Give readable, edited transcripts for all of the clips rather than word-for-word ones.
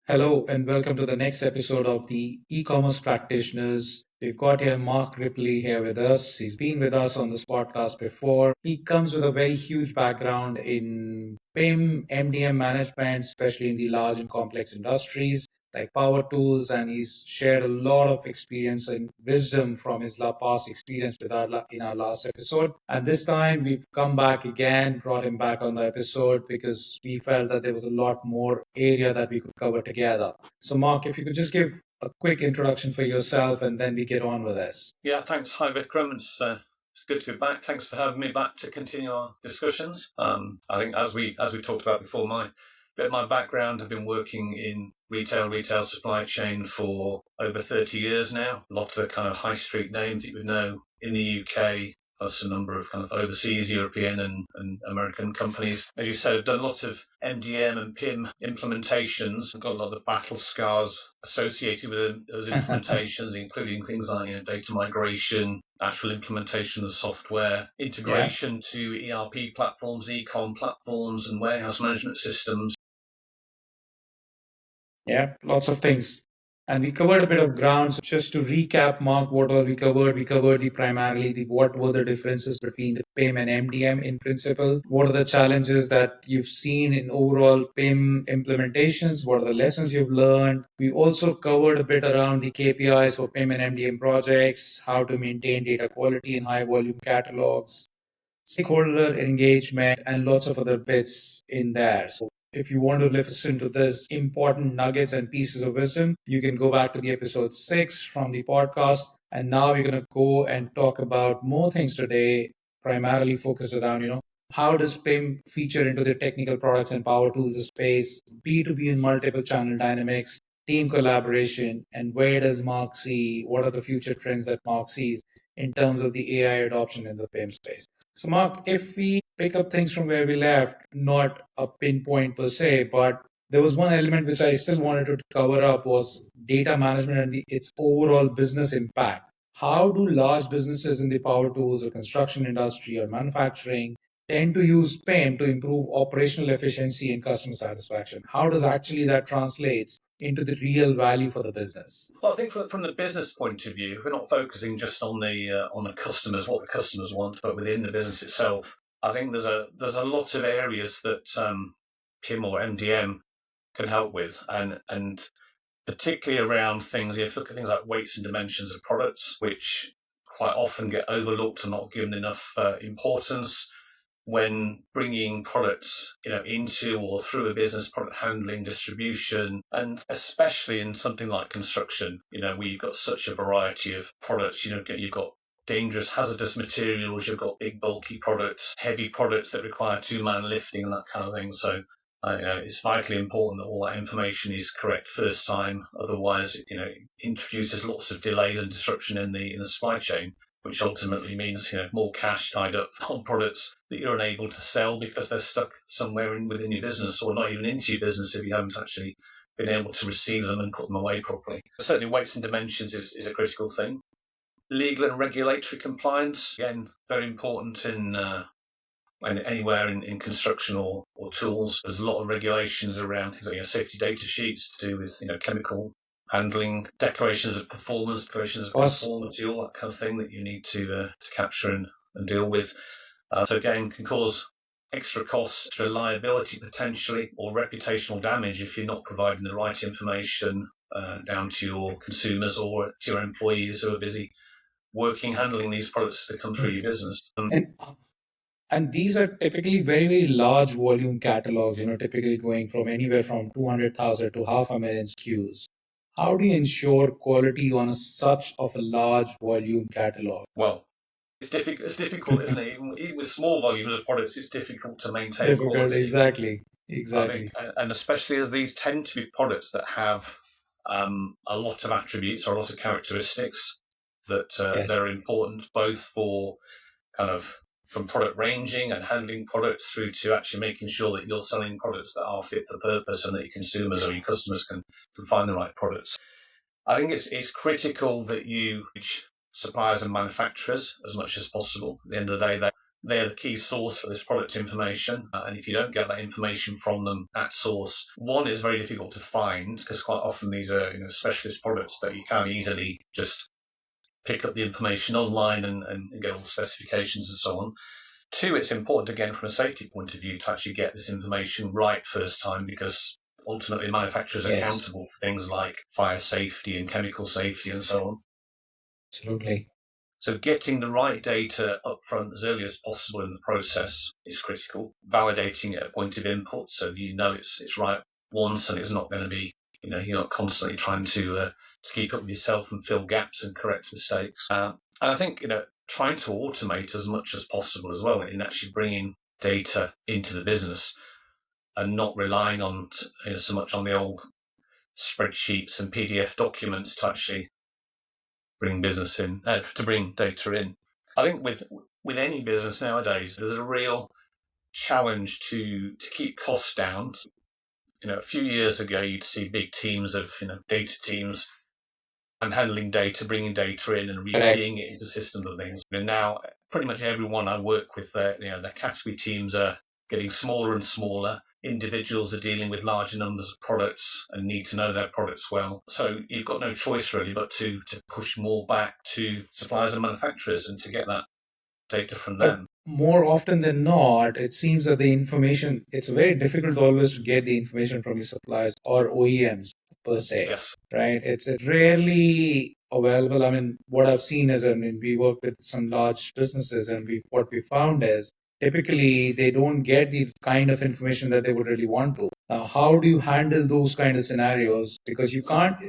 Hello and welcome to the next episode of the e-commerce practitioners. We've got here Mark Ripley here with us. He's been with us on this podcast before. He comes with a very huge background in PIM, MDM management, especially in the large and complex industries like power tools, and he's shared a lot of experience and wisdom from his past experience with in our last episode. And this time we've come back again, brought him back on the episode because we felt that there was a lot more area that we could cover together. So, Mark, if you could just give a quick introduction for yourself and then we get on with this. Yeah, thanks. Hi, Vikram. It's good to be back. Thanks for having me back to continue our discussions. I think as we talked about before, my background, I've been working in retail supply chain for over 30 years now. Lots of the kind of high street names that you would know in the UK, plus a number of kind of overseas European and American companies. As you said, I've done lots of MDM and PIM implementations. I've got a lot of battle scars associated with those implementations, including things like data migration, actual implementation of software, integration to ERP platforms, e-com platforms, and warehouse management systems. Yeah, lots of things. And we covered a bit of ground. So just to recap, Mark, what all we covered what were the differences between the PIM and MDM in principle? What are the challenges that you've seen in overall PIM implementations? What are the lessons you've learned? We also covered a bit around the KPIs for PIM and MDM projects, how to maintain data quality in high volume catalogs, stakeholder engagement, and lots of other bits in there. So if you want to listen to this important nuggets and pieces of wisdom, you can go back to the episode 6 from the podcast. And now we're going to go and talk about more things today, primarily focused around, how does PIM feature into the technical products and power tools space, B2B and multiple channel dynamics, team collaboration, and where does Mark see, what are the future trends that Mark sees in terms of the AI adoption in the PIM space? So, Mark, if we pick up things from where we left, not a pinpoint per se, but there was one element which I still wanted to cover up was data management and its overall business impact. How do large businesses in the power tools or construction industry or manufacturing tend to use PIM to improve operational efficiency and customer satisfaction? How does actually that translates into the real value for the business? Well, I think from the business point of view, we're not focusing just on the customers, what the customers want, but within the business itself. I think there's a lot of areas that PIM or MDM can help with, and particularly around things. If you look at things like weights and dimensions of products, which quite often get overlooked and not given enough importance when bringing products, into or through a business, product handling, distribution, and especially in something like construction, where you've got such a variety of products. You've got dangerous, hazardous materials, you've got big, bulky products, heavy products that require two-man lifting and that kind of thing. So it's vitally important that all that information is correct first time. Otherwise, it introduces lots of delays and disruption in the supply chain, which ultimately means more cash tied up on products that you're unable to sell because they're stuck somewhere within your business, or not even into your business if you haven't actually been able to receive them and put them away properly. Certainly, weights and dimensions is a critical thing. Legal and regulatory compliance, again, very important in anywhere in construction or tools. There's a lot of regulations around things like safety data sheets to do with chemical handling, declarations of performance, declarations of conformity, all that kind of thing that you need to capture and deal with. So again, can cause extra costs, extra liability potentially, or reputational damage if you're not providing the right information down to your consumers or to your employees who are busy working, handling these products that come through your business. And these are typically very, very large volume catalogs, typically going from anywhere from 200,000 to half a million SKUs. How do you ensure quality on such of a large volume catalog? Well, it's difficult, isn't it? Even with small volumes of products, it's difficult to maintain quality. Exactly. And especially as these tend to be products that have a lot of attributes or a lot of characteristics that they're important both for kind of from product ranging and handling products through to actually making sure that you're selling products that are fit for purpose and that your consumers or your customers can find the right products. I think it's critical that you reach suppliers and manufacturers as much as possible. At the end of the day, they're the key source for this product information. And if you don't get that information from them at source, one, is very difficult to find because quite often these are specialist products that you can't easily just pick up the information online and get all the specifications and so on. Two, it's important, again, from a safety point of view, to actually get this information right first time, because ultimately manufacturers are accountable for things like fire safety and chemical safety and so on. Absolutely. So getting the right data up front as early as possible in the process is critical. Validating it at point of input, so it's right once, and it's not going to be, you're not constantly trying to keep up with yourself and fill gaps and correct mistakes. And I think trying to automate as much as possible as well in actually bringing data into the business and not relying on so much on the old spreadsheets and PDF documents to actually bring business in, to bring data in. I think with any business nowadays, there's a real challenge to keep costs down. A few years ago, you'd see big teams of data teams and handling data, bringing data in and rekeying it into systems and things. And now, pretty much everyone I work with, their category teams are getting smaller and smaller. Individuals are dealing with larger numbers of products and need to know their products well. So you've got no choice really but to push more back to suppliers and manufacturers and to get that data from them. More often than not, it seems that the information, it's very difficult always to get the information from your suppliers or OEMs per se. Yes. Right? It's rarely available. I mean, what I've seen is, we work with some large businesses, and what we found is typically they don't get the kind of information that they would really want to. Now, how do you handle those kind of scenarios? Because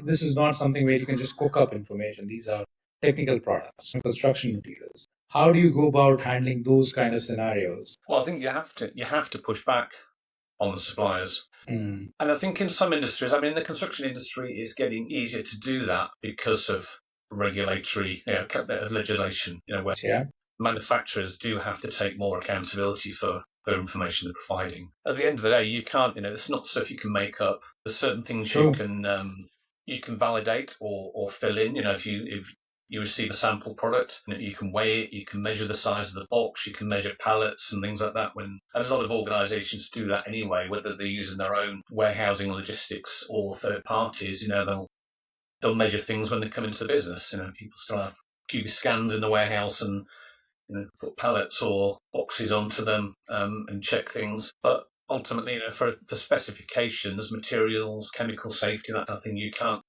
this is not something where you can just cook up information. These are technical products, construction materials. How do you go about handling those kind of scenarios? Well, I think you have to push back on the suppliers. And I think in some industries, the construction industry is getting easier to do that because of regulatory, of legislation, where manufacturers do have to take more accountability for the information they're providing. At the end of the day, you can't, it's not stuff you can make up. There's certain things you can validate or fill in. If you receive a sample product, you can weigh it, you can measure the size of the box, you can measure pallets and things like that. And a lot of organisations do that anyway, whether they're using their own warehousing logistics or third parties. They'll measure things when they come into the business. People still have cubic scans in the warehouse and put pallets or boxes onto them and check things. But ultimately, for specifications, materials, chemical safety, that kind of thing, you can't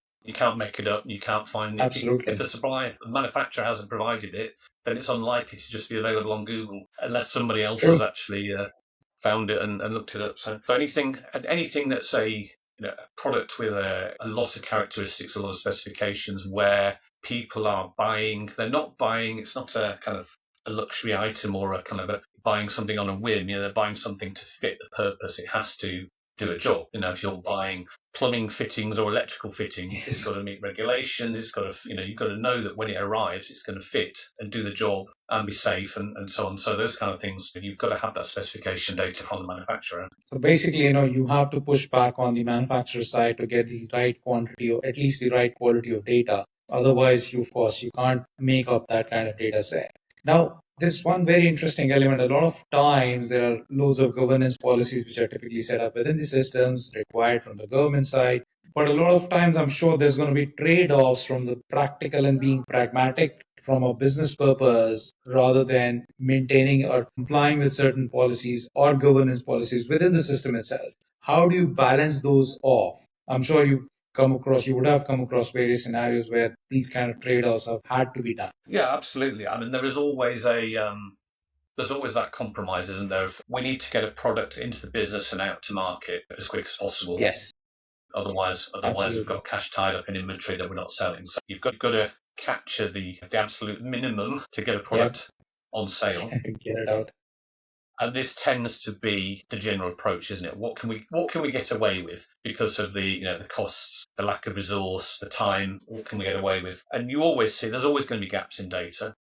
make it up. You can't find it. Absolutely. If the manufacturer hasn't provided it, then it's unlikely to just be available on Google unless somebody else has actually found it and looked it up. So anything that's a product with a lot of characteristics, a lot of specifications, where people are buying, they're not buying. It's not a kind of a luxury item or a kind of buying something on a whim. They're buying something to fit the purpose. It has to do a job. If you're buying plumbing fittings or electrical fittings, it's got to meet regulations. It's got to, you've got to know that when it arrives, it's going to fit and do the job and be safe and so on. So those kind of things, you've got to have that specification data from the manufacturer. So basically, you have to push back on the manufacturer side to get the right quantity or at least the right quality of data. Otherwise, you can't make up that kind of data set. Now, this one very interesting element, a lot of times there are loads of governance policies which are typically set up within the systems required from the government side. But a lot of times I'm sure there's going to be trade-offs from the practical and being pragmatic from a business purpose rather than maintaining or complying with certain policies or governance policies within the system itself. How do you balance those off? I'm sure you would have come across various scenarios where these kind of trade-offs have had to be done. Yeah, absolutely. There is always there's always that compromise, isn't there? We need to get a product into the business and out to market as quick as possible. Yes. Otherwise we've got cash tied up in inventory that we're not selling. So you've got to capture the absolute minimum to get a product on sale. Get it out. And this tends to be the general approach, isn't it? What can we get away with because of the the costs, the lack of resource, the time? What can we get away with? And you always see there's always going to be gaps in data.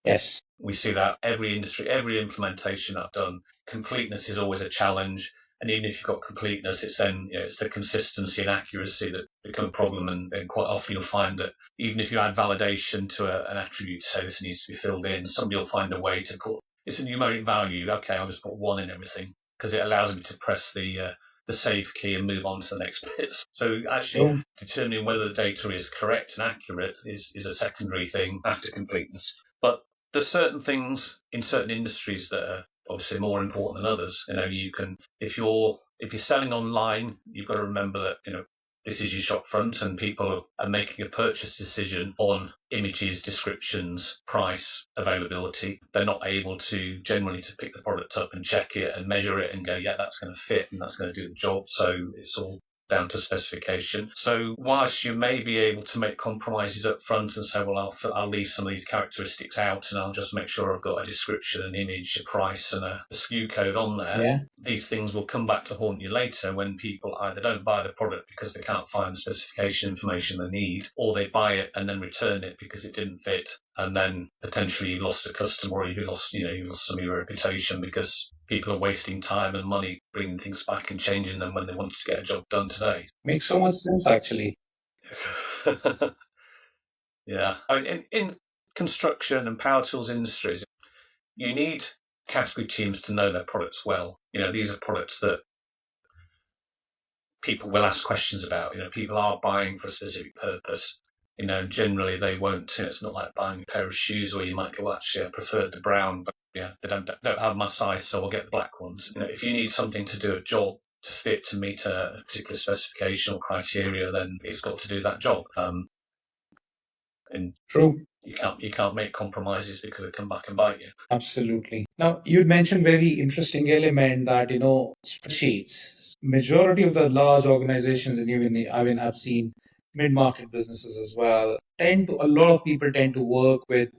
Yes. We see that every industry, every implementation I've done, completeness is always a challenge. And even if you've got completeness, it's then it's the consistency and accuracy that become a problem. And quite often you'll find that even if you add validation to an attribute to say this needs to be filled in, somebody will find a way to put it's a numeric value. Okay, I'll just put 1 in everything because it allows me to press the save key and move on to the next bits. So actually determining whether the data is correct and accurate is a secondary thing after completeness. But there's certain things in certain industries that are obviously more important than others. You can if you're selling online, you've got to remember that this is your shop front, and people are making a purchase decision on images, descriptions, price, availability. They're not able to generally to pick the product up and check it and measure it and go, yeah, that's going to fit and that's going to do the job. So it's all down to specification. So whilst you may be able to make compromises up front and say, well, I'll leave some of these characteristics out and I'll just make sure I've got a description, an image, a price and a SKU code on there, these things will come back to haunt you later when people either don't buy the product because they can't find the specification information they need, or they buy it and then return it because it didn't fit. And then potentially you lost a customer, or you lost some of your reputation because people are wasting time and money bringing things back and changing them when they wanted to get a job done today. Makes so much sense, actually. Yeah. I mean, in construction and power tools industries, you need category teams to know their products well. These are products that people will ask questions about. People are buying for a specific purpose. Generally they won't. It's not like buying a pair of shoes where you might go, well, actually, I prefer the brown, but they don't have my size, so I'll get the black ones. If you need something to do a job to fit to meet a particular specification or criteria, then it's got to do that job. And True. You can't make compromises because they come back and bite you. Absolutely. Now, you'd mentioned very interesting element that, spreadsheets. Majority of the large organizations, and even I've seen mid-market businesses as well, a lot of people tend to work with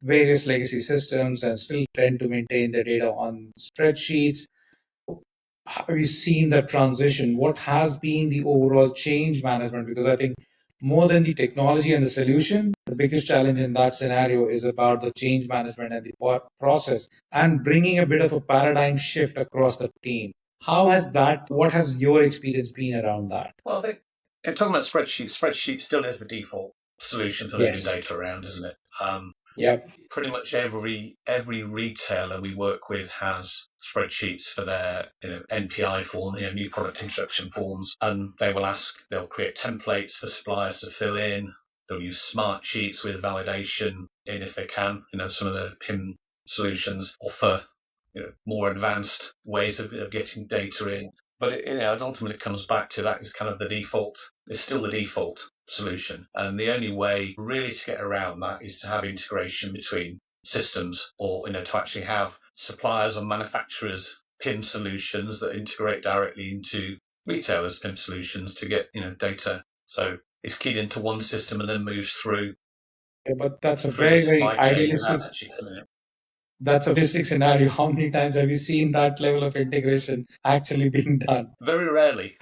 various legacy systems and still tend to maintain their data on spreadsheets. Have you seen that transition? What has been the overall change management? Because I think more than the technology and the solution, the biggest challenge in that scenario is about the change management and the process and bringing a bit of a paradigm shift across the team. What has your experience been around that? Well, talking about spreadsheets still is the default solution for moving data around, isn't it? Yep. Pretty much every retailer we work with has spreadsheets for their NPI form, new product introduction forms, and they'll create templates for suppliers to fill in. They'll use smart sheets with validation in if they can. Some of the PIM solutions offer more advanced ways of getting data in. But it ultimately comes back to that is kind of the default. It's still the default solution. And the only way really to get around that is to have integration between systems, or to actually have suppliers or manufacturers PIM solutions that integrate directly into retailers' PIM solutions to get data. So it's keyed into one system and then moves through. Yeah, but that's a very, very idealistic. That's a realistic scenario. How many times have you seen that level of integration actually being done? Very rarely.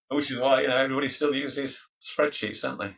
Which is why everybody still uses spreadsheets, don't they?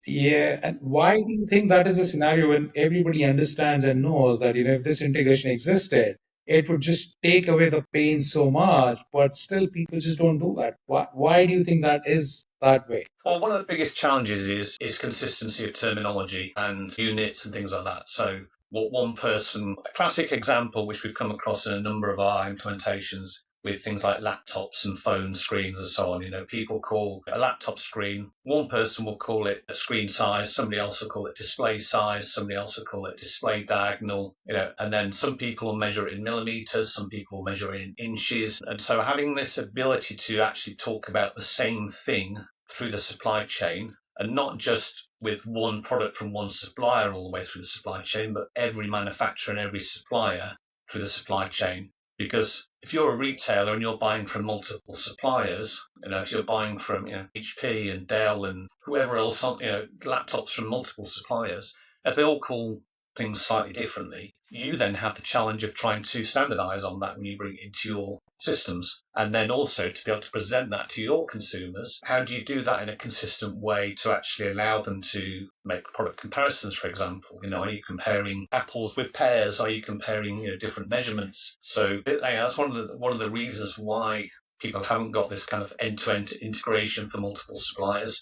Yeah, and why do you think that is a scenario when everybody understands and knows that if this integration existed, it would just take away the pain so much, but still people just don't do that. Why do you think that is that way? Well, one of the biggest challenges is consistency of terminology and units and things like that. So what one person, a classic example which we've come across in a number of our implementations with things like laptops and phone screens and so on. People call a laptop screen, one person will call it a screen size, somebody else will call it display size, somebody else will call it display diagonal, and then some people will measure it in millimeters, some people will measure it in inches. And so having this ability to actually talk about the same thing through the supply chain, and not just with one product from one supplier all the way through the supply chain, but every manufacturer and every supplier through the supply chain. Because if you're a retailer and you're buying from multiple suppliers, if you're buying from HP and Dell and whoever else, laptops from multiple suppliers, if they all call things slightly differently, you then have the challenge of trying to standardize on that when you bring it into your systems. And then also to be able to present that to your consumers, how do you do that in a consistent way to actually allow them to make product comparisons, for example? Are you comparing apples with pears? Are you comparing different measurements? So that's one of the reasons why people haven't got this kind of end-to-end integration for multiple suppliers.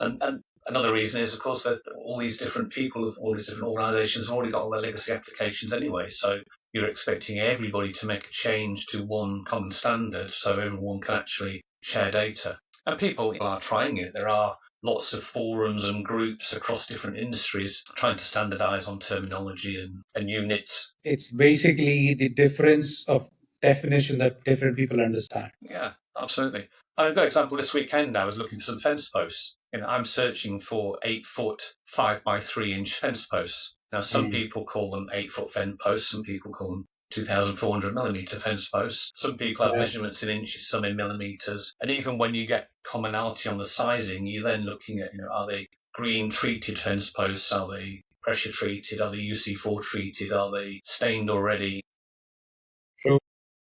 And another reason is, of course, that all these different people, all these different organisations have already got all their legacy applications anyway. So you're expecting everybody to make a change to one common standard so everyone can actually share data. And people are trying it. There are lots of forums and groups across different industries trying to standardise on terminology and units. It's basically the difference of definition that different people understand. Yeah, absolutely. I've got an example this weekend. I was looking for some fence posts. I'm searching for 8-foot, 5x3-inch fence posts. Now, some people call them 8-foot fence posts. Some people call them 2,400 millimeter fence posts. Some people have measurements in inches, some in millimeters. And even when you get commonality on the sizing, you're then looking at, are they green treated fence posts? Are they pressure treated? Are they UC4 treated? Are they stained already? True.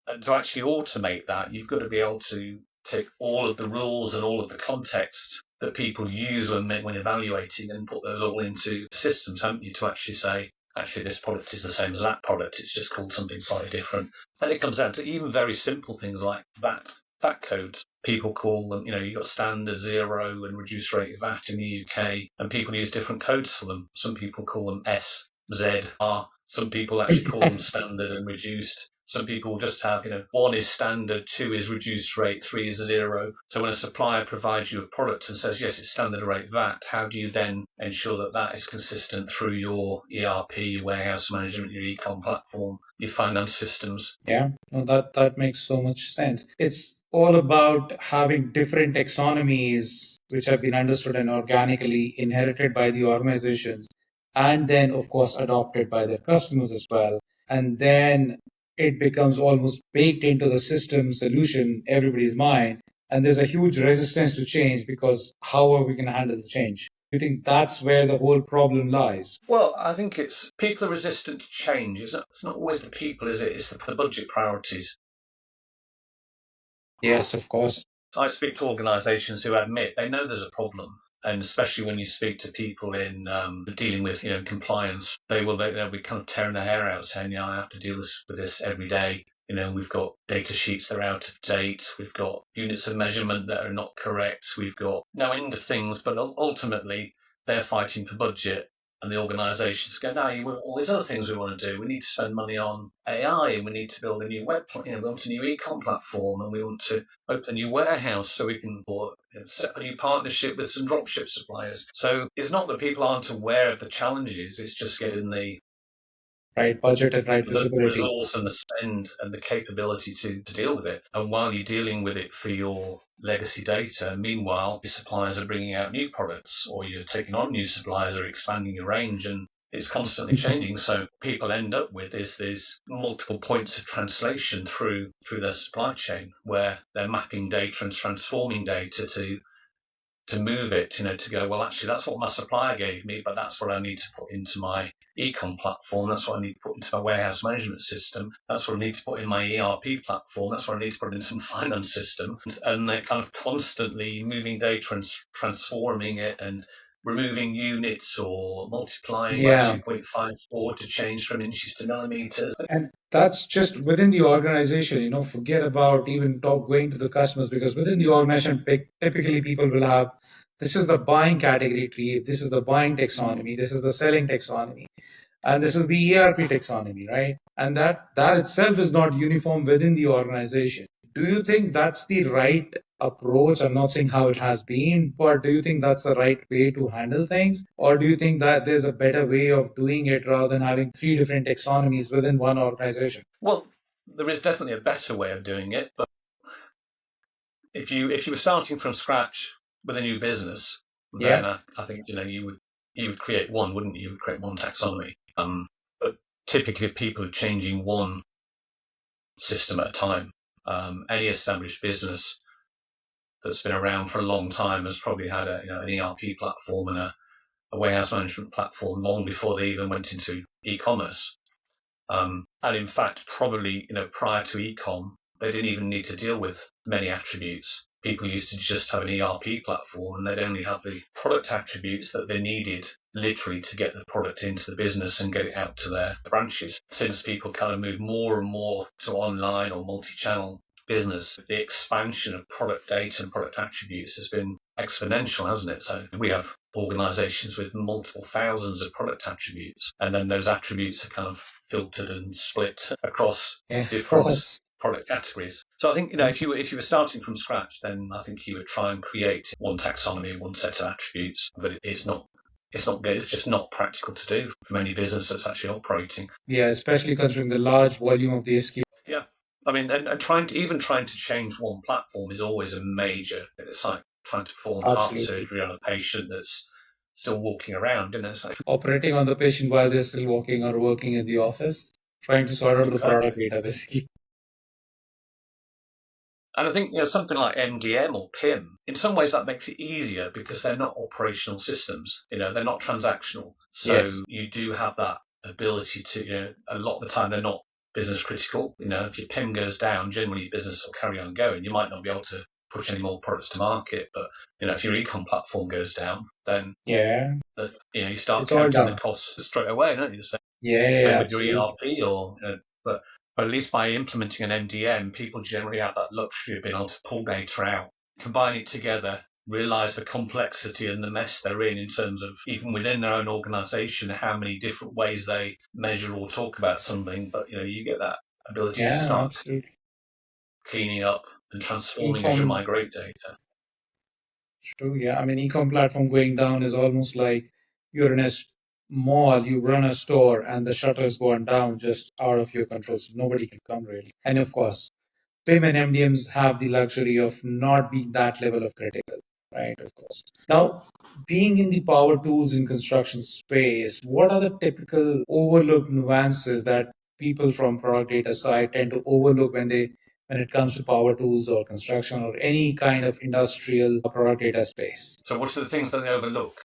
And to actually automate that, you've got to be able to take all of the rules and all of the context that people use when evaluating and put those all into systems, haven't you, to actually say, actually, this product is the same as that product. It's just called something slightly different. And it comes down to even very simple things like VAT codes. People call them, you've got standard, zero, and reduced rate of VAT in the UK, and people use different codes for them. Some people call them S, Z, R. Some people actually call them standard and reduced. Some people just have, 1 is standard, 2 is reduced rate, 3 is zero. So when a supplier provides you a product and says, yes, it's standard rate VAT, how do you then ensure that that is consistent through your ERP, your warehouse management, your e-com platform, your finance systems? Yeah, no, that makes so much sense. It's all about having different taxonomies which have been understood and organically inherited by the organizations, and then, of course, adopted by their customers as well. And then it becomes almost baked into the system solution, everybody's mind. And there's a huge resistance to change because how are we going to handle the change? Do you think that's where the whole problem lies? Well, I think it's people are resistant to change. It's not always the people, is it? It's the budget priorities. Yes, of course. I speak to organisations who admit they know there's a problem. And especially when you speak to people in dealing with compliance, they'll be kind of tearing their hair out saying, I have to deal with this every day. We've got data sheets that are out of date. We've got units of measurement that are not correct. We've got no end of things, but ultimately they're fighting for budget. And the organisations go, no, all these other things we want to do. We need to spend money on AI, and we need to build a new we want a new e-com platform, and we want to open a new warehouse so we can set up a new partnership with some dropship suppliers. So it's not that people aren't aware of the challenges, it's just getting the right budget and right visibility, the resource and the spend and the capability to deal with it. And while you're dealing with it for your legacy data, meanwhile, your suppliers are bringing out new products, or you're taking on new suppliers or expanding your range, and it's constantly changing. So people end up with there's multiple points of translation through their supply chain where they're mapping data and transforming data to move it, to go, well, actually, that's what my supplier gave me, but that's what I need to put into my e-com platform. That's what I need to put into my warehouse management system. That's what I need to put in my ERP platform. That's what I need to put into some finance system. And they're kind of constantly moving data and transforming it and removing units or multiplying by 2.54 to change from inches to millimeters. And that's just within the organization, forget about even going to the customers, because within the organization, typically people will have, this is the buying category tree, this is the buying taxonomy, this is the selling taxonomy, and this is the ERP taxonomy, right? And that itself is not uniform within the organization. Do you think that's the right approach? I'm not saying how it has been, but do you think that's the right way to handle things? Or do you think that there's a better way of doing it rather than having 3 different taxonomies within one organization? Well, there is definitely a better way of doing it, but if you were starting from scratch with a new business, then I think you would create one, wouldn't you? You would create one taxonomy. But typically, people are changing one system at a time. Any established business that's been around for a long time has probably had an ERP platform and a warehouse management platform long before they even went into e-commerce. And in fact, probably, prior to e-com, they didn't even need to deal with many attributes. People used to just have an ERP platform and they'd only have the product attributes that they needed literally to get the product into the business and get it out to their branches. Since people kind of moved more and more to online or multi-channel business, the expansion of product data and product attributes has been exponential, hasn't it? So we have organizations with multiple thousands of product attributes, and then those attributes are kind of filtered and split across different product categories. So I think, if you were starting from scratch, then I think you would try and create one taxonomy, one set of attributes, but it's not good. It's just not practical to do for any business that's actually operating. Yeah, especially considering the large volume of the SKU. Yeah. I mean, and trying to change one platform is always a major. It's like trying to perform heart surgery on a patient that's still walking around, So operating on the patient while they're still walking or working in the office, trying to sort out the product data, basically. And I think, something like MDM or PIM, in some ways that makes it easier because they're not operational systems. They're not transactional. So you do have that ability to, a lot of the time they're not business critical. If your PIM goes down, generally business will carry on going. You might not be able to push any more products to market, but if your ecom platform goes down, then you start counting the costs straight away, don't you? Same with your ERP, but at least by implementing an MDM, people generally have that luxury of being able to pull data out, combine it together, realize the complexity and the mess they're in terms of even within their own organization, how many different ways they measure or talk about something. But, you get that ability to start cleaning up and transforming as you migrate data. True, yeah. I mean, e-com platform going down is almost like you're in a mall, you run a store, and the shutters go down just out of your control, so nobody can come really. And of course, PIM and MDMs have the luxury of not being that level of critical, right? Of course. Now, being in the power tools in construction space, what are the typical overlooked nuances that people from product data side tend to overlook when it comes to power tools or construction or any kind of industrial product data space? So what are the things that they overlook?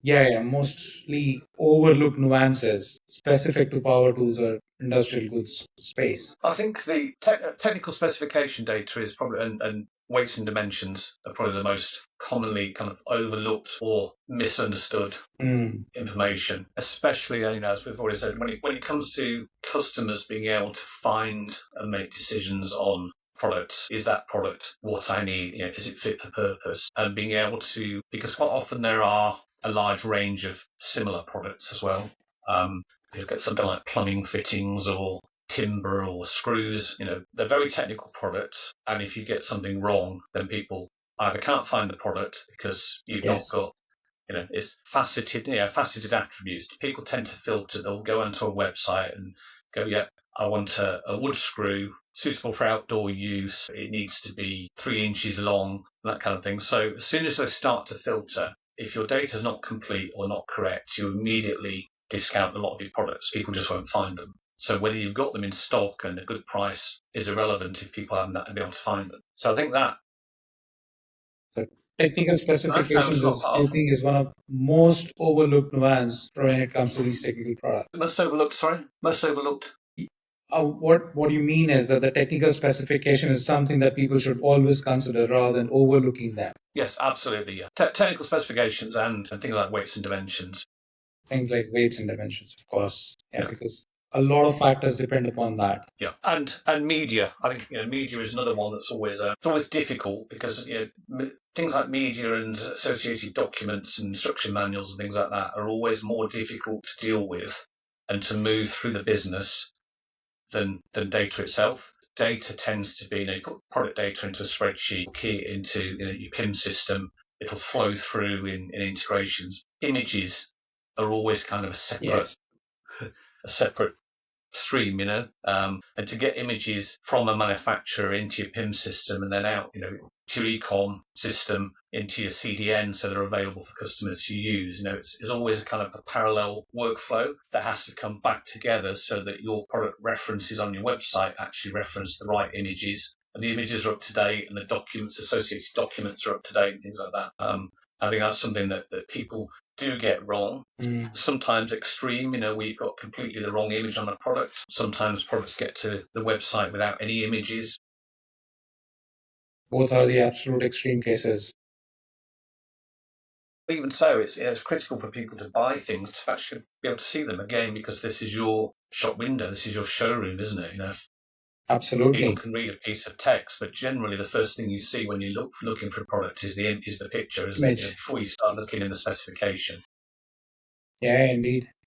Yeah, mostly overlooked nuances specific to power tools or industrial goods space. I think the technical specification data is probably, and weights and dimensions are probably the most commonly kind of overlooked or misunderstood information, especially, as we've already said, when it comes to customers being able to find and make decisions on products. Is that product what I need? Is it fit for purpose? And being able to, because quite often there are a large range of similar products as well. You've got something like plumbing fittings or timber or screws, they're very technical products. And if you get something wrong, then people either can't find the product because you've not got, it's faceted attributes. People tend to filter. They'll go onto a website and go, I want a wood screw suitable for outdoor use. It needs to be 3 inches long, that kind of thing. So as soon as they start to filter, if your data is not complete or not correct, you immediately discount a lot of your products. People just won't find them. So whether you've got them in stock and a good price is irrelevant if people haven't been able to find them. So I think that. So technical specifications is one of most overlooked nuance when it comes to these technical products. Most overlooked. What you mean is that the technical specification is something that people should always consider rather than overlooking them. Yes, absolutely. Yeah. Technical specifications and things like weights and dimensions. Things like weights and dimensions, of course. Yeah, because a lot of factors depend upon that. Yeah, and media. I think media is another one that's always it's always difficult because things like media and associated documents and instruction manuals and things like that are always more difficult to deal with and to move through the business than data itself. Data tends to be, you put product data into a spreadsheet, key it into your PIM system, it'll flow through in integrations. Images are always kind of a separate stream, and to get images from a manufacturer into your PIM system and then out, to your e-com system into your CDN so they're available for customers to use. It's always a kind of a parallel workflow that has to come back together so that your product references on your website actually reference the right images and the images are up to date and the associated documents are up to date and things like that. I think that's something that people do get wrong. Sometimes extreme, we've got completely the wrong image on a product. Sometimes products get to the website without any images. Both are the absolute extreme cases. Even so, it's critical for people to buy things to actually be able to see them again, because this is your shop window, this is your showroom, isn't it? Absolutely. People can read a piece of text, but generally the first thing you see when you're looking for a product is the picture, isn't it? Before you start looking in the specification. Yeah,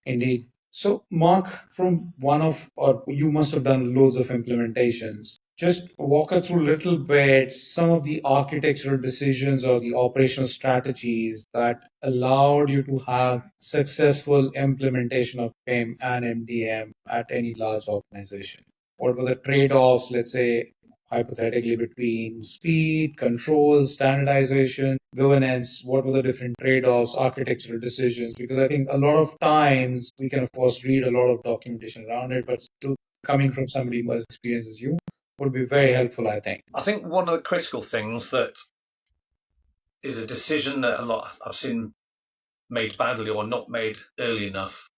indeed. So, Mark, you must have done loads of implementations. Just walk us through a little bit some of the architectural decisions or the operational strategies that allowed you to have successful implementation of PIM and MDM at any large organization. What were the trade-offs, let's say, hypothetically, between speed, control, standardization, governance? What were the different trade-offs, architectural decisions? Because I think a lot of times we can, of course, read a lot of documentation around it, but coming from somebody who has experience as you would be very helpful, I think. I think one of the critical things that is a decision that a lot I've seen made badly or not made early enough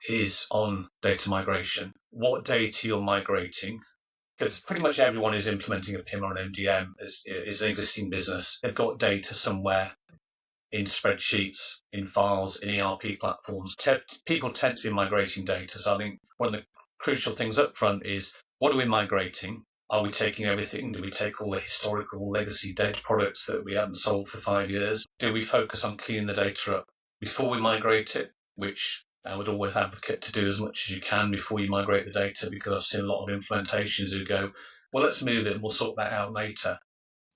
is on data migration. What data you're migrating, because pretty much everyone who's implementing a PIM or an MDM is an existing business. They've got data somewhere in spreadsheets, in files, in ERP platforms. People tend to be migrating data. So I think one of the crucial things up front is, what are we migrating? Are we taking everything? Do we take all the historical legacy data products that we haven't sold for 5 years? Do we focus on cleaning the data up before we migrate it, which I would always advocate to do as much as you can before you migrate the data, because I've seen a lot of implementations who go, well, let's move it and we'll sort that out later.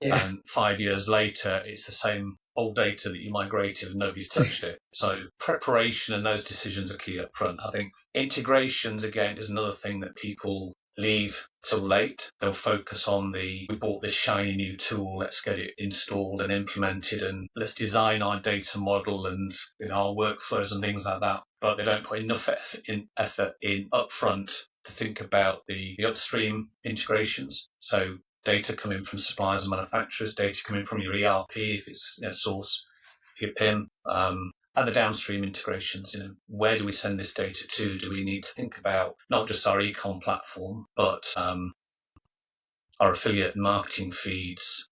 Yeah. And 5 years later, it's the same old data that you migrated and nobody's touched it. So preparation and those decisions are key up front. I think integrations, again, is another thing that people leave till late. They'll focus on we bought this shiny new tool, let's get it installed and implemented, and let's design our data model and our workflows and things like that. But they don't put enough effort in upfront to think about the upstream integrations. So data coming from suppliers and manufacturers, data coming from your ERP if it's source, if your PIM, and the downstream integrations. Where do we send this data to? Do we need to think about not just our e-com platform, but our affiliate and marketing feeds,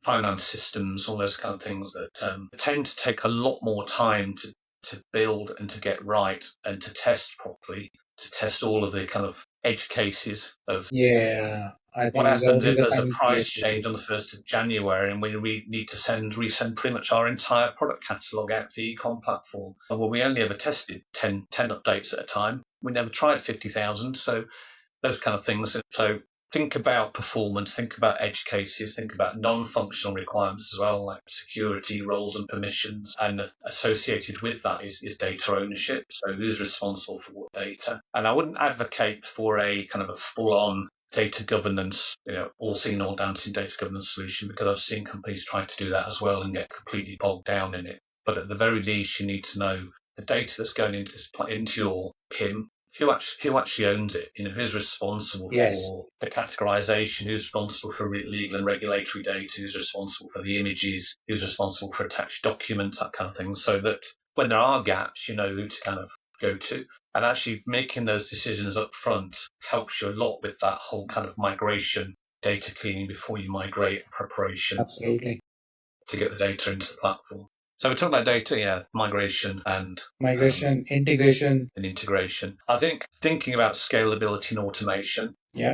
finance systems, all those kind of things that tend to take a lot more time to build and to get right and to test properly, to test all of the kind of edge cases of I think what happens if there's a price change on the 1st of January and we need to resend pretty much our entire product catalogue out to the e-com platform. Well, we only ever tested 10 updates at a time. We never tried 50,000. So those kind of things. So think about performance, think about edge cases, think about non-functional requirements as well, like security, roles and permissions. And associated with that is data ownership. So who's responsible for what data? And I wouldn't advocate for a kind of a full-on data governance, all singing, all dancing data governance solution, because I've seen companies try to do that as well and get completely bogged down in it. But at the very least, you need to know the data that's going into your PIM. Who actually owns it? Who's responsible for the categorization? Who's responsible for legal and regulatory data? Who's responsible for the images? Who's responsible for attached documents? That kind of thing. So that when there are gaps, you know who to kind of go to. And actually making those decisions up front helps you a lot with that whole kind of migration, data cleaning before you migrate, preparation. Absolutely. To get the data into the platform. So we're talking about data, migration and integration. And integration. I think thinking about scalability and automation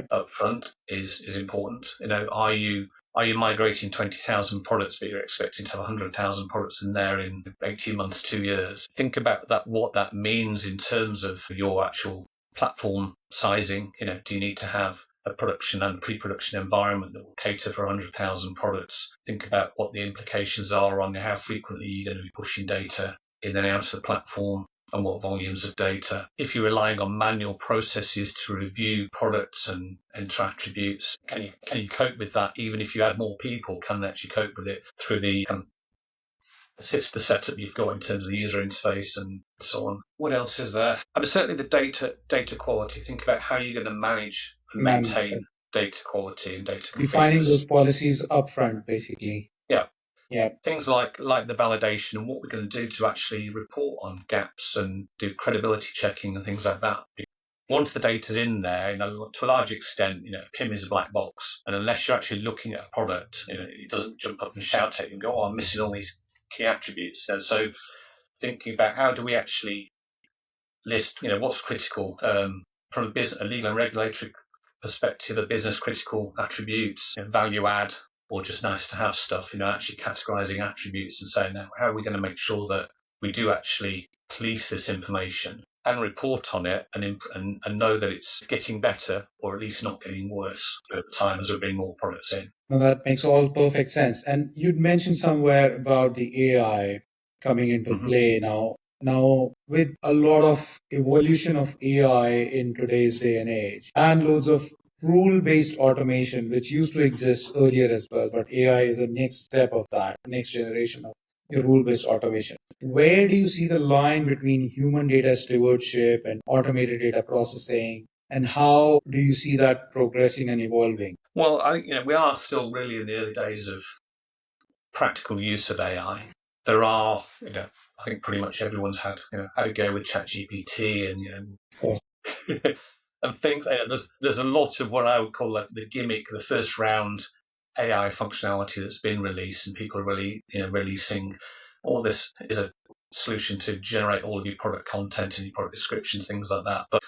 up front is important. Are you migrating 20,000 products, but you're expecting to have 100,000 products in there in 18 months, 2 years? Think about that, what that means in terms of your actual platform sizing. Do you need to have a production and pre-production environment that will cater for 100,000 products? Think about what the implications are on how frequently you're going to be pushing data in and out of the platform and what volumes of data. If you're relying on manual processes to review products and enter attributes, can you cope with that? Even if you add more people, can they actually cope with it through the setup you've got in terms of the user interface and so on? What else is there? Certainly the data quality. Think about how you're going to manage and maintain data quality and data configuration. Defining those policies upfront, basically. Yeah. Yeah. Things like the validation and what we're going to do to actually report on gaps and do credibility checking and things like that. Once the data's in there, to a large extent, PIM is a black box, and unless you're actually looking at a product, it doesn't jump up and shout at you and go, "Oh, I'm missing all these key attributes." And so, thinking about how do we actually list, what's critical from a legal and regulatory perspective, a business critical attributes, value add, or just nice to have stuff, actually categorizing attributes and saying, now, how are we going to make sure that we do actually police this information and report on it and know that it's getting better or at least not getting worse over time as we bring more products in. Well, that makes all perfect sense. And you'd mentioned somewhere about the AI coming into play now. Now, with a lot of evolution of AI in today's day and age, and loads of rule-based automation, which used to exist earlier as well, but AI is the next step of that, next generation of rule-based automation. Where do you see the line between human data stewardship and automated data processing? And how do you see that progressing and evolving? Well, we are still really in the early days of practical use of AI. There are, I think pretty much everyone's had a go with ChatGPT and and things. There's a lot of what I would call the gimmick, the first round AI functionality that's been released, and people are really releasing all this is a solution to generate all of your product content and your product descriptions, things like that. But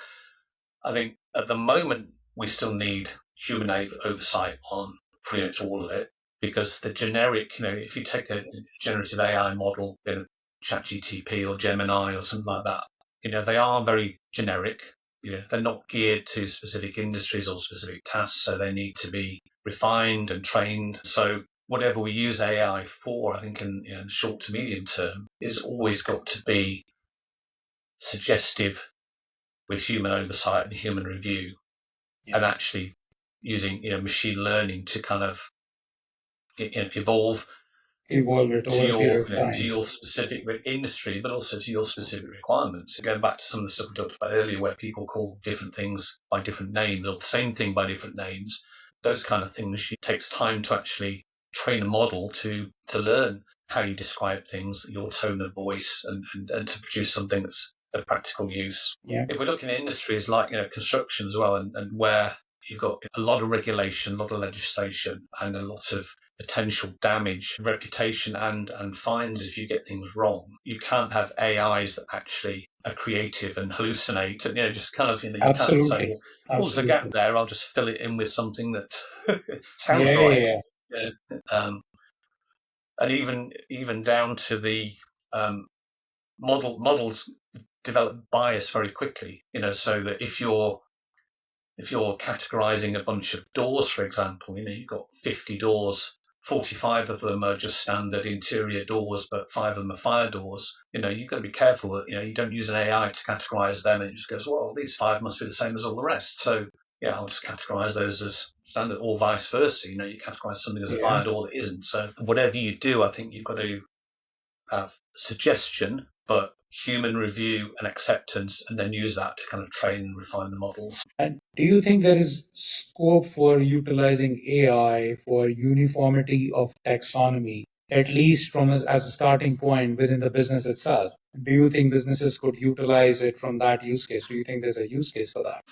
I think at the moment we still need human oversight on pretty much all of it, because the generic, if you take a generative AI model, ChatGPT or Gemini or something like that, they are very generic. They're not geared to specific industries or specific tasks, so they need to be refined and trained. So whatever we use AI for, I think in the short to medium term, is always got to be suggestive with human oversight and human review, and actually using machine learning to kind of evolve it over a period of time. to your specific industry, but also to your specific requirements. Going back to some of the stuff we talked about earlier, where people call different things by different names or the same thing by different names, those kind of things, it takes time to actually train a model to learn how you describe things, your tone of voice, and to produce something that's of practical use. Yeah. If we look in industries like construction as well, and where you've got a lot of regulation, a lot of legislation, and a lot of potential damage, reputation, and fines if you get things wrong. You can't have AIs that actually are creative and hallucinate, and just kind of you Absolutely. can't say, "Oh, there's a gap there. I'll just fill it in with something that sounds Yeah, right." yeah. And even down to the models develop bias very quickly. So that if you're categorizing a bunch of doors, for example, you've got 50 doors, 45 of them are just standard interior doors, but 5 of them are fire doors. You've got to be careful that, you don't use an AI to categorize them and it just goes, well, these 5 must be the same as all the rest. So, I'll just categorize those as standard, or vice versa. You categorize something as a fire door that isn't. So whatever you do, I think you've got to have suggestion, but human review and acceptance, and then use that to kind of train and refine the models. And do you think there is scope for utilizing AI for uniformity of taxonomy, at least from as a starting point within the business itself? Do you think businesses could utilize it from that use case? Do you think there's a use case for that?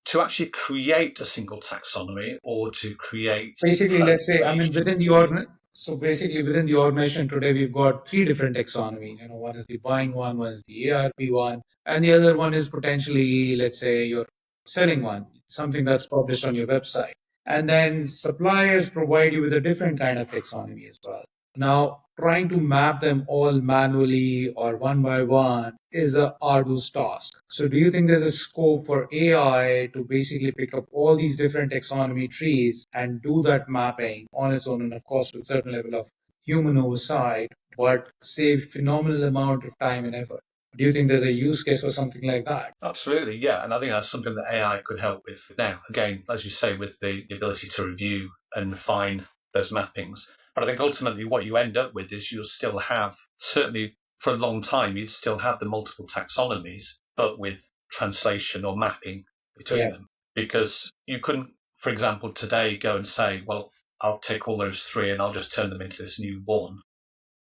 To actually create a single taxonomy, or to create basically, let's say, within the so basically within the organization today, we've got 3 different taxonomies. One is the buying one is the ARP one, and the other one is potentially, let's say, your selling one, something that's published on your website. And then suppliers provide you with a different kind of taxonomy as well. Now, trying to map them all manually or one by one is a arduous task. So do you think there's a scope for AI to basically pick up all these different taxonomy trees and do that mapping on its own, and of course with a certain level of human oversight, but save phenomenal amount of time and effort? Do you think there's a use case for something like that? Absolutely, yeah. And I think that's something that AI could help with. Now, again, as you say, with the ability to review and refine those mappings. But I think ultimately what you end up with is you'll still have, certainly for a long time, you'd still have the multiple taxonomies, but with translation or mapping between them. Because you couldn't, for example, today go and say, well, I'll take all those three and I'll just turn them into this new one.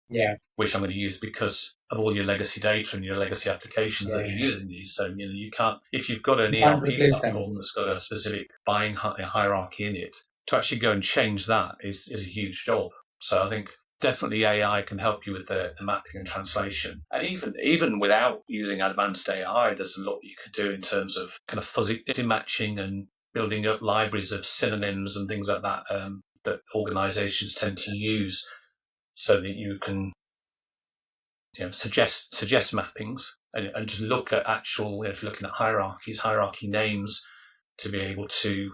Yeah. Which I'm going to use because of all your legacy data and your legacy applications that you're using these. So, you can't, if you've got an ERP platform that's got a specific buying hierarchy in it, to actually go and change that is a huge job. So I think definitely AI can help you with the mapping and translation. And even without using advanced AI, there's a lot you could do in terms of kind of fuzzy matching and building up libraries of synonyms and things like that that organizations tend to use so that you can suggest mappings and just look at actual, if you're looking at hierarchy names, to be able to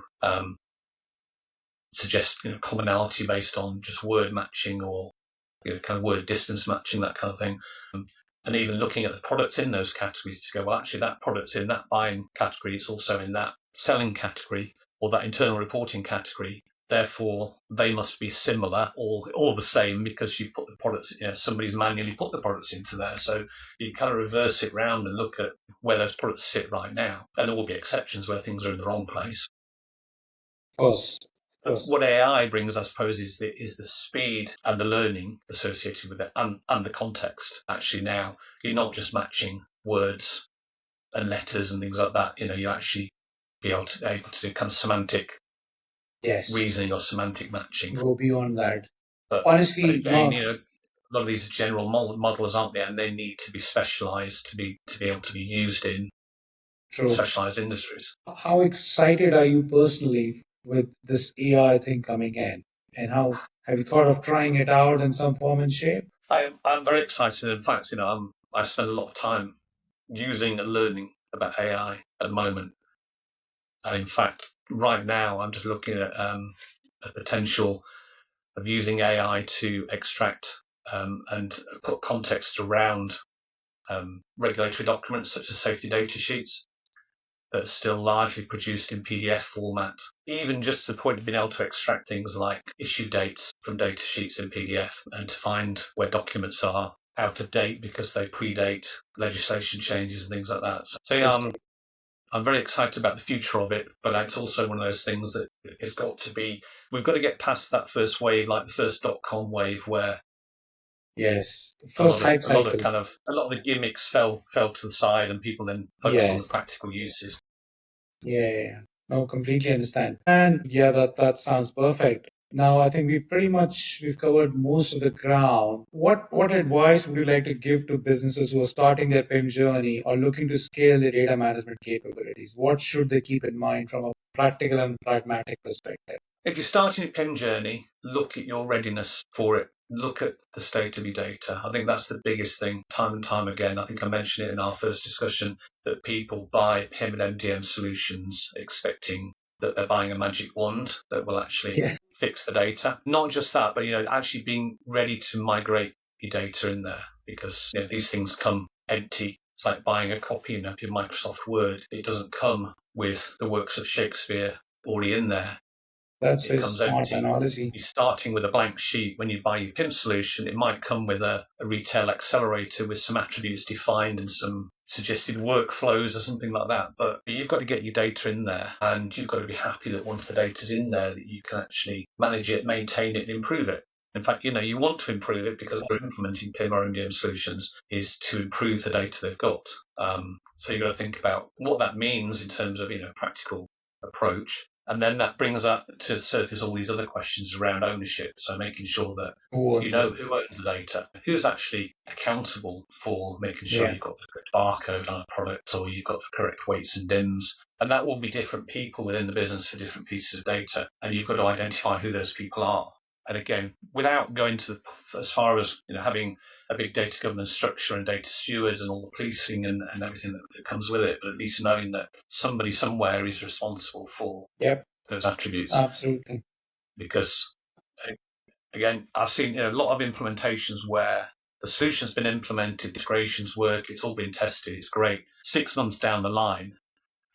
suggest commonality based on just word matching or kind of word distance matching, that kind of thing. And even looking at the products in those categories to go, well, actually that product's in that buying category, it's also in that selling category or that internal reporting category. Therefore, they must be similar or the same because you put the products, somebody's manually put the products into there. So you kind of reverse it round and look at where those products sit right now. And there will be exceptions where things are in the wrong place. Of course. But what AI brings, I suppose, is the speed and the learning associated with it and the context. Actually, now you're not just matching words and letters and things like that. You actually be able to do kind of semantic reasoning or semantic matching. Go beyond that. But honestly, again, Mark, a lot of these are general models, aren't they? And they need to be specialized to be able to be used in specialized industries. How excited are you personally with this AI thing coming in? And how have you thought of trying it out in some form and shape? I'm very excited. In fact, I spend a lot of time using and learning about AI at the moment. And in fact, right now, I'm just looking at a potential of using AI to extract and put context around regulatory documents such as safety data sheets that are still largely produced in PDF format, even just to the point of being able to extract things like issue dates from data sheets in PDF and to find where documents are out of date because they predate legislation changes and things like that. So yeah, I'm very excited about the future of it, but it's also one of those things that it's got to be, we've got to get past that first wave, like the first .com wave, where the first hype cycle. A lot of the gimmicks fell to the side, and people then focused on the practical uses. Yeah. No, completely understand. And yeah, that sounds perfect. Now, I think we've covered most of the ground. What advice would you like to give to businesses who are starting their PIM journey or looking to scale their data management capabilities? What should they keep in mind from a practical and pragmatic perspective? If you're starting a PIM journey, look at your readiness for it. Look at the state of your data. I think that's the biggest thing, time and time again. I think I mentioned it in our first discussion that people buy PIM and MDM solutions expecting that they're buying a magic wand that will actually fix the data. Not just that, but actually being ready to migrate your data in there, because these things come empty. It's like buying a copy of your Microsoft Word. It doesn't come with the works of Shakespeare already in there. That's a smart analogy. You're starting with a blank sheet. When you buy your PIM solution, it might come with a retail accelerator with some attributes defined and some suggested workflows or something like that. But you've got to get your data in there, and you've got to be happy that once the data's in there, that you can actually manage it, maintain it, and improve it. In fact, you want to improve it because we're implementing PIM or MDM solutions is to improve the data they've got. So you've got to think about what that means in terms of practical approach. And then that brings up to surface all these other questions around ownership. So making sure that you know who owns the data, who's actually accountable for making sure you've got the correct barcode on a product or you've got the correct weights and dims. And that will be different people within the business for different pieces of data. And you've got to identify who those people are. And again, without going to as far as having a big data governance structure and data stewards and all the policing and everything that comes with it, but at least knowing that somebody somewhere is responsible for those attributes. Absolutely. Because again, I've seen a lot of implementations where the solution's been implemented, integrations work, it's all been tested, it's great. 6 months down the line,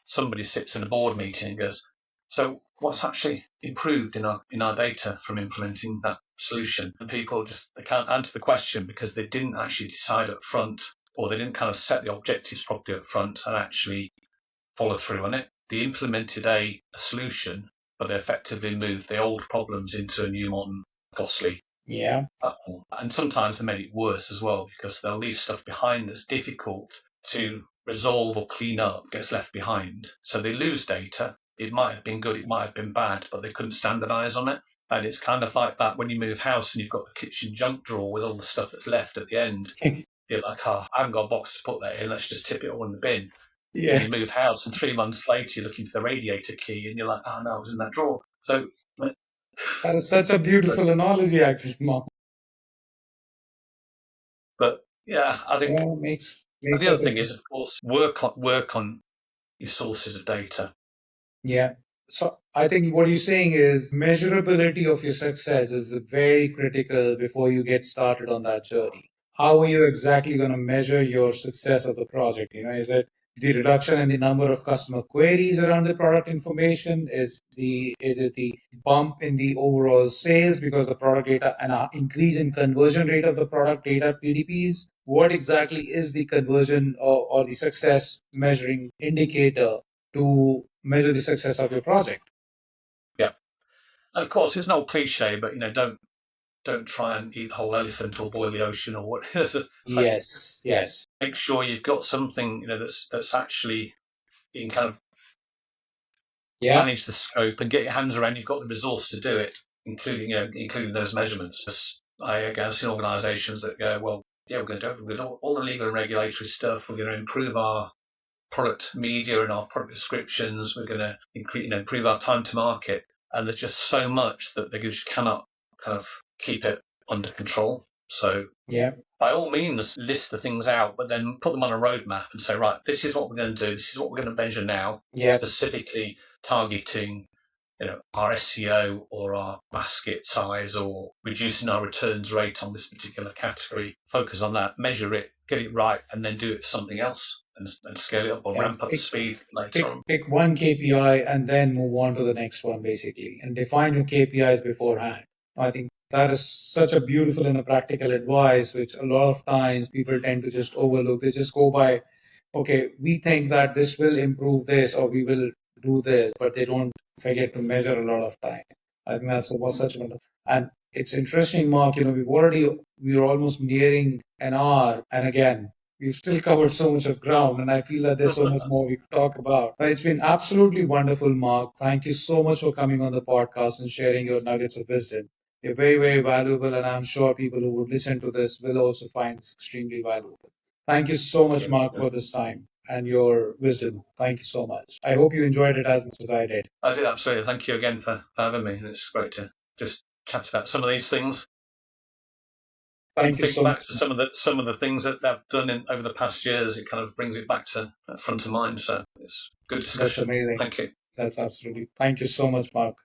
somebody sits in a board meeting and goes, so what's actually improved in our data from implementing that solution? And people they can't answer the question because they didn't actually decide up front, or they didn't kind of set the objectives properly up front and actually follow through on it. They implemented a solution, but they effectively moved the old problems into a new, modern, costly platform. And sometimes they made it worse as well, because they'll leave stuff behind that's difficult to resolve or clean up, gets left behind. So they lose data. It might have been good, it might have been bad, but they couldn't standardize on it. And it's kind of like that when you move house and you've got the kitchen junk drawer with all the stuff that's left at the end. You're like, I haven't got a box to put that in, let's just tip it all in the bin. Yeah. And you move house, and 3 months later you're looking for the radiator key, and you're like, oh no, it was in that drawer. So that is such a beautiful analogy, actually, Mark. But yeah, I think makes the other thing is, of course, work on your sources of data. Yeah. So I think what you're saying is measurability of your success is very critical before you get started on that journey. How are you exactly going to measure your success of the project? Is it the reduction in the number of customer queries around the product information? Is it the bump in the overall sales because the product data and increase in conversion rate of the product data PDPs? What exactly is the conversion or the success measuring indicator to measure the success of your project? Yeah, and of course, it's an old cliche, but don't try and eat the whole elephant or boil the ocean or what. Yes. Make sure you've got something that's actually being kind of manage the scope and get your hands around. You've got the resource to do it, including those measurements. I've seen organisations that go, well, yeah, we're going to do all the legal and regulatory stuff. We're going to improve our product media and our product descriptions. We're going to improve our time to market. And there's just so much that they just cannot kind of keep it under control. So by all means, list the things out, but then put them on a roadmap and say, right, this is what we're going to do. This is what we're going to measure now, specifically targeting our SEO or our basket size or reducing our returns rate on this particular category. Focus on that, measure it, get it right, and then do it for something else and scale it up or ramp up the speed later on. Pick one KPI and then move on to the next one, basically, and define your KPIs beforehand. I think that is such a beautiful and a practical advice, which a lot of times people tend to just overlook. They just go by, okay, we think that this will improve this or we will do this, but they don't forget to measure a lot of times. I think that's was such a and it's interesting, Mark. We're almost nearing an hour, and again, we've still covered so much of ground, and I feel that there's so much more we could talk about. But it's been absolutely wonderful, Mark. Thank you so much for coming on the podcast and sharing your nuggets of wisdom. They're very, very valuable, and I'm sure people who would listen to this will also find this extremely valuable. Thank you so much, Mark, for this time and your wisdom. Thank you so much. I hope you enjoyed it as much as I did. I did, absolutely. Thank you again for having me. It's great to just chat about some of these things. Thank you so back much. To some of the things that I've done over the past years, it kind of brings it back to front of mind. So it's good discussion. That's amazing. Thank you. That's absolutely. Thank you so much, Mark.